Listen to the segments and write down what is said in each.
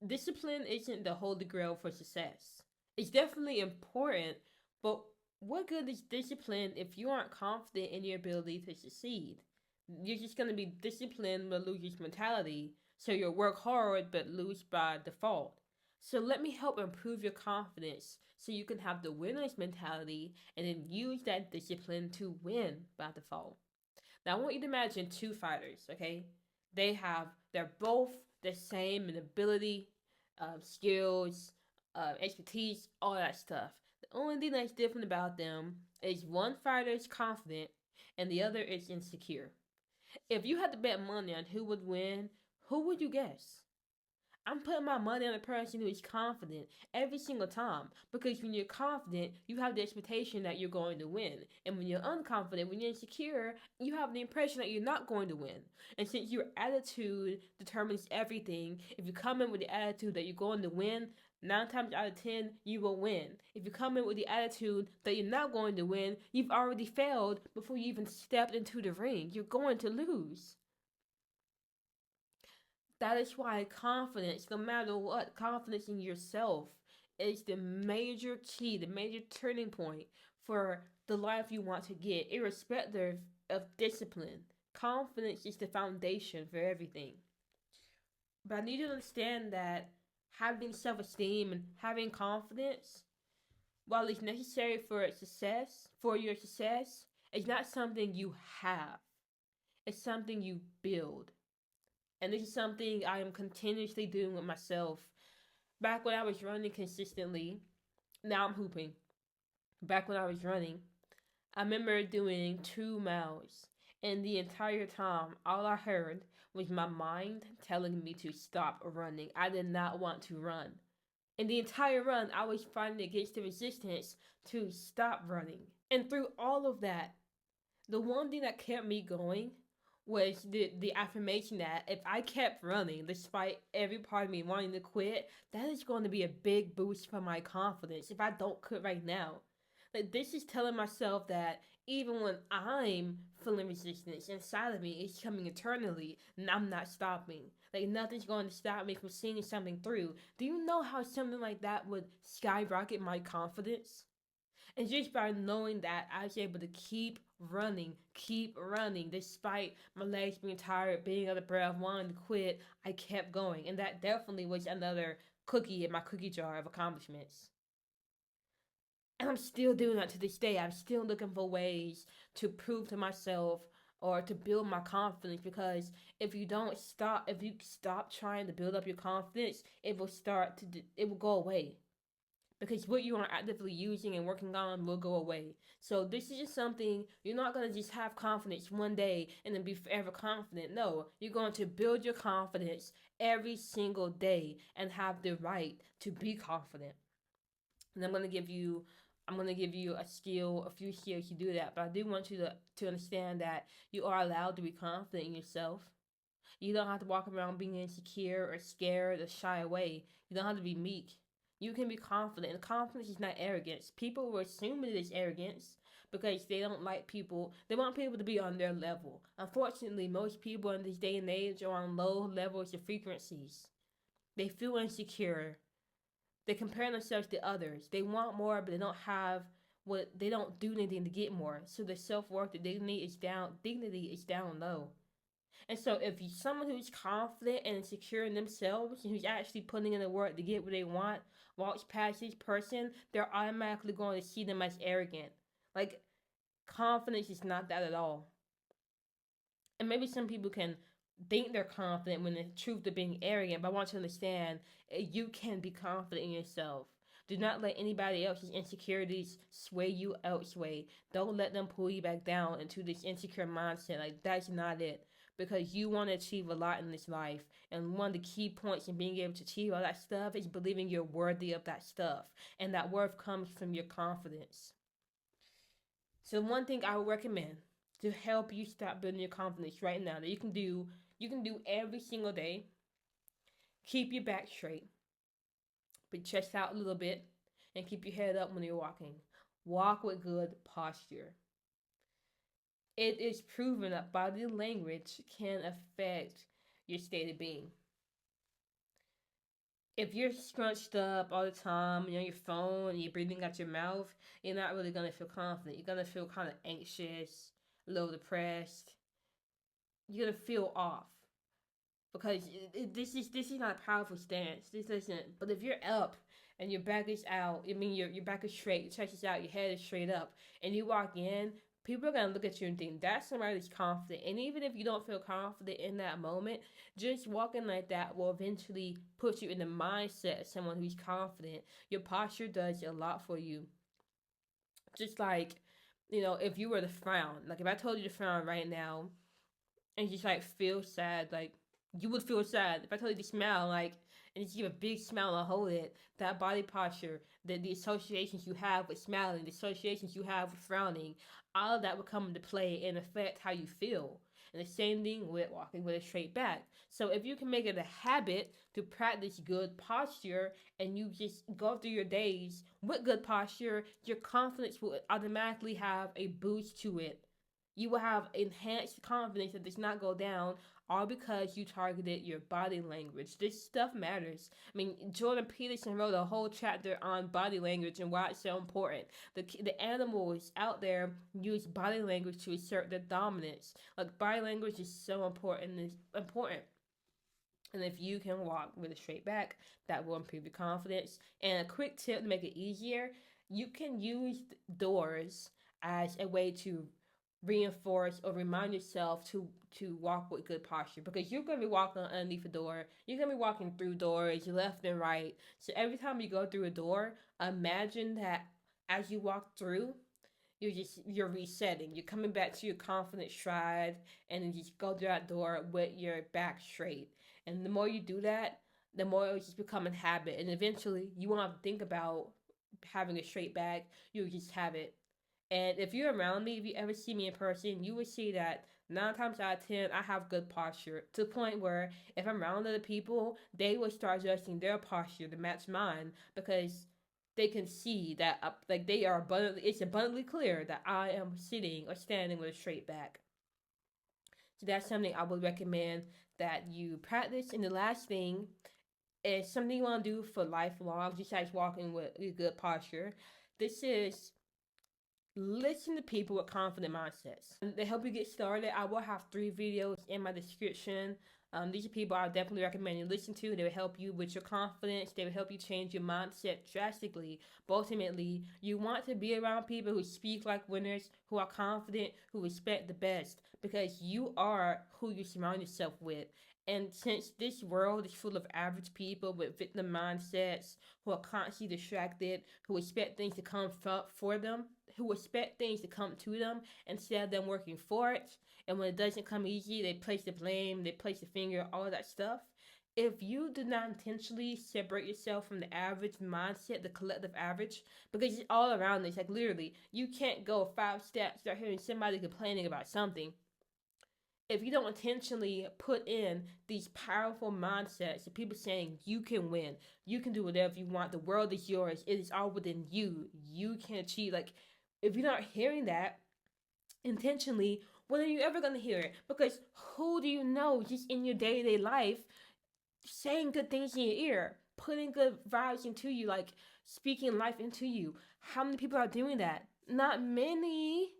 discipline isn't the holy grail for success. It's definitely important, but what good is discipline if you aren't confident in your ability to succeed? You're just going to be disciplined but lose mentality, so you'll work hard but lose by default. So let me help improve your confidence so you can have the winner's mentality and then use that discipline to win by default. Now I want you to imagine two fighters, okay? They're both the same in ability, skills, expertise, all that stuff. The only thing that's different about them is one fighter is confident and the other is insecure. If you had to bet money on who would win, who would you guess? I'm putting my money on the person who is confident every single time, because when you're confident, you have the expectation that you're going to win. And when you're unconfident, when you're insecure, you have the impression that you're not going to win. And since your attitude determines everything, if you come in with the attitude that you're going to win, 9 times out of 10, you will win. If you come in with the attitude that you're not going to win, you've already failed before you even stepped into the ring. You're going to lose. That is why confidence, no matter what, confidence in yourself is the major key, the major turning point for the life you want to get, irrespective of discipline. Confidence is the foundation for everything. But I need you to understand that having self esteem and having confidence, while it's necessary for your success, it's not something you have. It's something you build. And this is something I am continuously doing with myself. Back when I was running consistently, now I'm hooping. Back when I was running, I remember doing 2 miles. And the entire time, all I heard was my mind telling me to stop running. I did not want to run. And the entire run, I was fighting against the resistance to stop running. And through all of that, the one thing that kept me going was the affirmation that if I kept running despite every part of me wanting to quit, that is going to be a big boost for my confidence if I don't quit right now. Like, this is telling myself that even when I'm feeling resistance inside of me, it's coming eternally and I'm not stopping. Like, nothing's going to stop me from seeing something through. Do you know how something like that would skyrocket my confidence? And just by knowing that, I was able to keep running, despite my legs being tired, being out of breath, wanting to quit. I kept going, and that definitely was another cookie in my cookie jar of accomplishments. And I'm still doing that to this day. I'm still looking for ways to prove to myself or to build my confidence, because if you stop trying to build up your confidence, it will go away, because what you are actively using and working on will go away. So this is just something you're not going to just have confidence one day and then be forever confident. No, you're going to build your confidence every single day and have the right to be confident. And I'm going to give you a few skills to do that. But I do want you to understand that you are allowed to be confident in yourself. You don't have to walk around being insecure or scared or shy away. You don't have to be meek. You can be confident, and confidence is not arrogance. People will assume it is arrogance because they don't like people. They want people to be on their level. Unfortunately, most people in this day and age are on low levels of frequencies. They feel insecure. They compare themselves to others. They want more, but they don't do anything to get more. So their self worth, their dignity is down. Dignity is down low. And so, if you someone who's confident and secure in themselves and who's actually putting in the work to get what they want walks past this person, they're automatically going to see them as arrogant. Like, confidence is not that at all. And maybe some people can think they're confident when the truth of being arrogant, but I want you to understand, you can be confident in yourself. Do not let anybody else's insecurities sway you elsewhere. Don't let them pull you back down into this insecure mindset. Like, that's not it. Because you want to achieve a lot in this life. And one of the key points in being able to achieve all that stuff is believing you're worthy of that stuff. And that worth comes from your confidence. So one thing I would recommend to help you start building your confidence right now that you can do every single day. Keep your back straight, but chest out a little bit, and keep your head up when you're walking. Walk with good posture. It is proven that body language can affect your state of being. if you're scrunched up all the time, you're on your phone and you're breathing out your mouth, you're not really gonna feel confident. You're gonna feel kind of anxious, a little depressed. You're gonna feel off because this is not a powerful stance. This isn't. But if you're up and your back is out, I mean your back is straight, your chest is out, your head is straight up, and you walk in, people are gonna look at you and think that's somebody that's confident. And even if you don't feel confident in that moment, just walking like that will eventually put you in the mindset of someone who's confident. Your posture does a lot for you. Just like, if you were to frown, like if I told you to frown right now and just like feel sad, like you would feel sad. If I told you to smile, like, and just give a big smile and hold it, that body posture, the associations you have with smiling, the associations you have with frowning, all of that would come into play and affect how you feel. And the same thing with walking with a straight back. So if you can make it a habit to practice good posture and you just go through your days with good posture, your confidence will automatically have a boost to it. You will have enhanced confidence that does not go down, all because you targeted your body language. This stuff matters. I mean, Jordan Peterson wrote a whole chapter on body language and why it's so important. The animals out there use body language to assert their dominance. Like, body language is so important. It's important. And if you can walk with a straight back, that will improve your confidence. And a quick tip to make it easier, you can use doors as a way to reinforce or remind yourself to walk with good posture, because you're going to be walking underneath a door, you're going to be walking through doors left and right. So every time you go through a door, imagine that as you walk through, you're resetting, you're coming back to your confident stride, and then just go through that door with your back straight. And the more you do that, the more it will just become a habit, and eventually you won't have to think about having a straight back. You'll just have it. And if you're around me, if you ever see me in person, you will see that 9 times out of 10, I have good posture, to the point where if I'm around other people, they will start adjusting their posture to match mine, because they can see that, like, they are abundantly, it's abundantly clear that I am sitting or standing with a straight back. So that's something I would recommend that you practice. And the last thing is something you want to do for lifelong, besides walking with a good posture. This is listen to people with confident mindsets. And to help you get started, I will have 3 videos in my description. These are people I definitely recommend you listen to. They will help you with your confidence. They will help you change your mindset drastically. But ultimately, you want to be around people who speak like winners, who are confident, who respect the best, because you are who you surround yourself with. And since this world is full of average people with victim mindsets, who are constantly distracted, who expect things to come for them, who expect things to come to them instead of them working for it, and when it doesn't come easy, they place the blame, they place the finger, all of that stuff. If you do not intentionally separate yourself from the average mindset, the collective average, because it's all around us, like literally, you can't go 5 steps without hearing somebody complaining about something. If you don't intentionally put in these powerful mindsets of people saying you can win, you can do whatever you want, the world is yours, it is all within you, you can achieve, like, if you're not hearing that intentionally, when are you ever going to hear it? Because who do you know just in your day-to-day life saying good things in your ear, putting good vibes into you, like speaking life into you? How many people are doing that? Not many.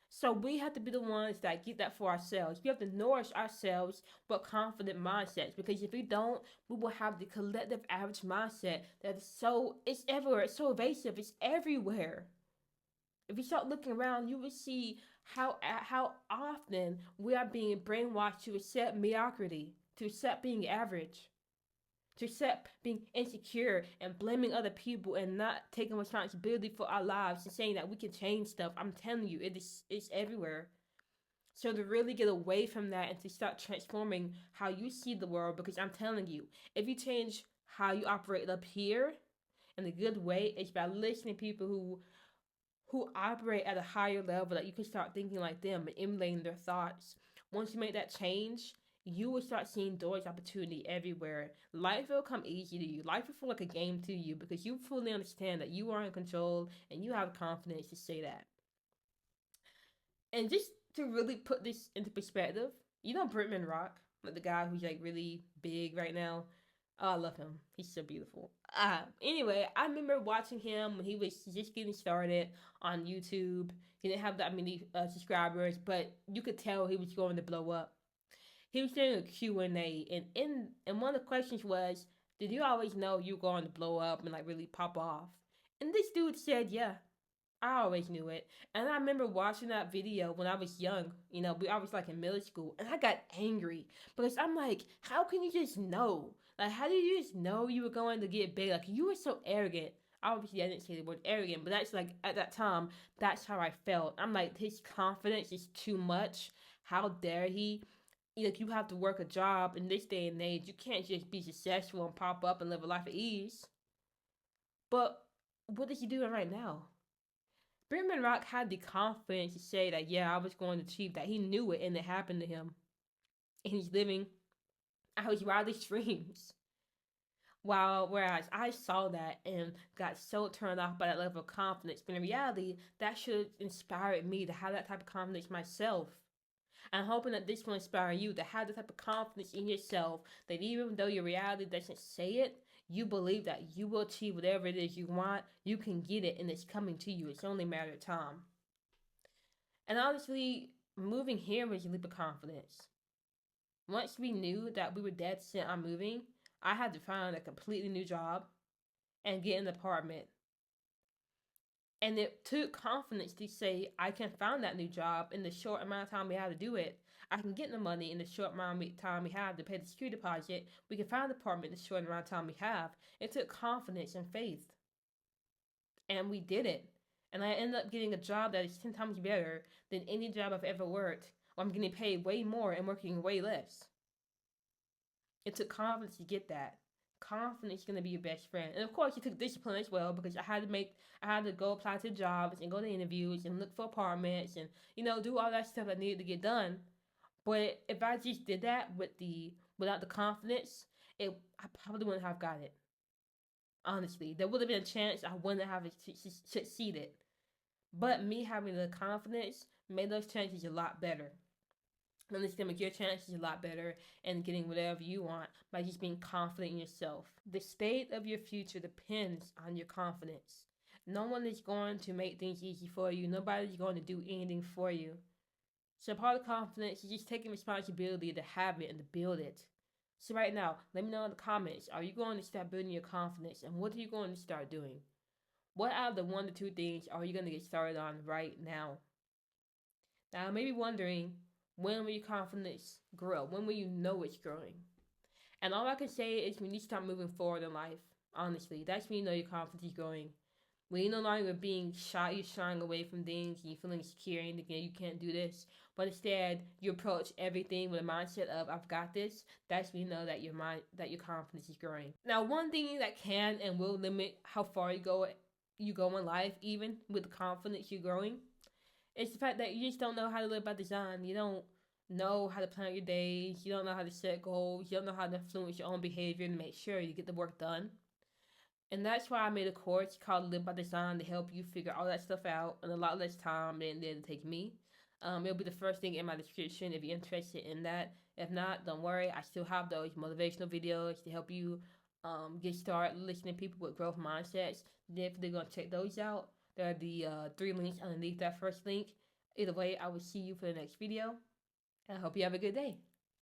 So we have to be the ones that get that for ourselves. We have to nourish ourselves with confident mindsets, because if we don't, we will have the collective average mindset that is it's everywhere, it's so evasive, it's everywhere. If you start looking around, you will see how often we are being brainwashed to accept mediocrity, to accept being average, to accept being insecure and blaming other people and not taking responsibility for our lives and saying that we can change stuff. I'm telling you, it's everywhere. So to really get away from that and to start transforming how you see the world, because I'm telling you, if you change how you operate up here in a good way, it's by listening to people who operate at a higher level, that you can start thinking like them and emulating their thoughts. Once you make that change, you will start seeing doors opportunity everywhere. Life will come easy to you. Life will feel like a game to you, because you fully understand that you are in control and you have confidence to say that. And just to really put this into perspective, Britman Rock, like the guy who's like really big right now. Oh, I love him. He's so beautiful. Anyway, I remember watching him when he was just getting started on YouTube. He didn't have that many subscribers, but you could tell he was going to blow up. He was doing a Q&A, and one of the questions was, did you always know you were going to blow up and like really pop off? And this dude said, yeah, I always knew it. And I remember watching that video when I was young. I was like in middle school, and I got angry because I'm like, how can you just know? Like, how do you just know you were going to get big? Like, you were so arrogant. Obviously, I didn't say the word arrogant, but that's like, at that time, that's how I felt. I'm like, his confidence is too much. How dare he? Like, you have to work a job in this day and age. You can't just be successful and pop up and live a life of ease. But what is he doing right now? Bretman Rock had the confidence to say that, yeah, I was going to achieve that. He knew it and it happened to him. And he's living out his wildest dreams. Whereas I saw that and got so turned off by that level of confidence. But in reality, that should have inspired me to have that type of confidence myself. I'm hoping that this will inspire you to have the type of confidence in yourself that even though your reality doesn't say it, you believe that you will achieve whatever it is you want, you can get it, and it's coming to you. It's only a matter of time. And honestly, moving here was a leap of confidence. Once we knew that we were dead set on moving, I had to find a completely new job and get an apartment. And it took confidence to say, I can find that new job in the short amount of time we have to do it. I can get the money in the short amount of time we have to pay the security deposit. We can find the apartment in the short amount of time we have. It took confidence and faith. And we did it. And I ended up getting a job that is 10 times better than any job I've ever worked. Where I'm getting paid way more and working way less. It took confidence to get that. Confidence is gonna be your best friend, and of course, it took discipline as well because I had to go apply to jobs and go to interviews and look for apartments and do all that stuff I needed to get done. But if I just did that without the confidence, I probably wouldn't have got it. Honestly, there would have been a chance I wouldn't have succeeded. But me having the confidence made those chances a lot better. And it's gonna make your chances a lot better and getting whatever you want by just being confident in yourself. The state of your future depends on your confidence. No one is going to make things easy for you. Nobody's going to do anything for you. So part of confidence is just taking responsibility to have it and to build it. So right now, let me know in the comments, are you going to start building your confidence and what are you going to start doing? What out of the 1 to 2 things are you going to get started on right now? Now, I may be wondering, when will your confidence grow? When will you know it's growing? And all I can say is when you start moving forward in life, honestly, that's when you know your confidence is growing. When you're no longer being shy, you're shying away from things, and you're feeling insecure and thinking you can't do this. But instead, you approach everything with a mindset of I've got this. That's when you know that your confidence is growing. Now, one thing that can and will limit how far you go in life, even with the confidence you're growing, it's the fact that you just don't know how to live by design. You don't know how to plan your days. You don't know how to set goals. You don't know how to influence your own behavior to make sure you get the work done. And that's why I made a course called Live by Design to help you figure all that stuff out in a lot less time than it did take me. It'll be the first thing in my description if you're interested in that. If not, don't worry. I still have those motivational videos to help you get started listening to people with growth mindsets. Definitely gonna check those out. There are the 3 links underneath that first link. Either way, I will see you for the next video. And I hope you have a good day.